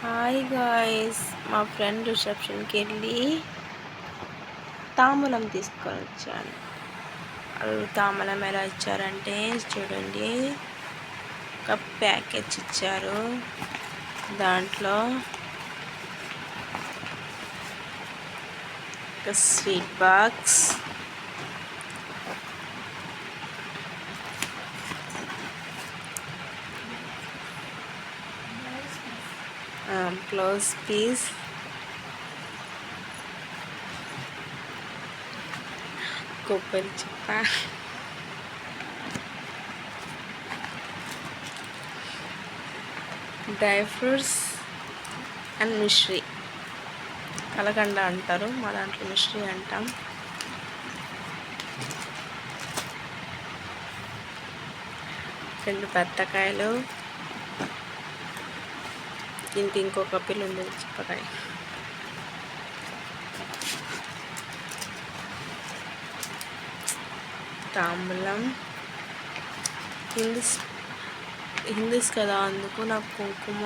Hi guys, మా friend రిసెప్షన్కి వెళ్ళి తాంబూలం తీసుకొని వచ్చాను. వాళ్ళు తాంబూలం ఎలా ఇచ్చారంటే చూడండి, ఒక ప్యాకేజ్ ఇచ్చారు. దాంట్లో ఒక స్వీట్ బాక్స్, బ్లౌజ్ పీస్, కొబ్బరి చిప్ప, డ్రై ఫ్రూట్స్ అండ్ మిశ్రీ. కలకండ అంటారు, మా దాంట్లో మిశ్రీ అంటాం. రెండు బత్తకాయలు, దీనికి ఇంకొక పిల్ల ఉంది, చిప్పకాయ. తాంబూలం హిందూస్ కదా, అందుకు నాకు కుంకుమ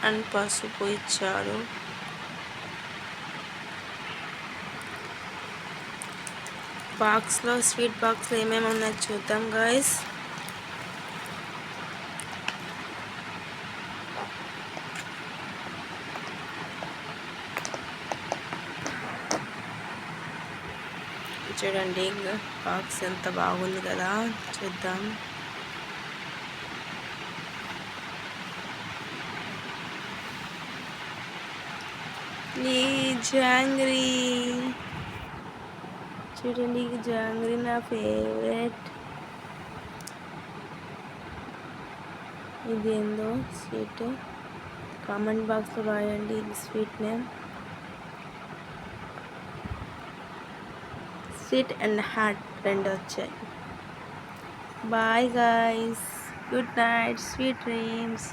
అండ్ పసుపు ఇచ్చారు. బాక్స్లో స్వీట్ బాక్స్లో ఏమేమి ఉన్నాయో చూద్దాం గాయస్. చూడండి, బాక్స్ ఎంత బాగుంది కదా, చూద్దాం. ఈ జాంగ్రీ చూడండి, జాంగ్రీ నా ఫేవరెట్. ఇది ఏందో స్వీట్, కామెంట్ బాక్స్లో రాయండి ఇది sweet name. Sweet and hot రెండు వచ్చాయి. Bye guys, good night, sweet dreams.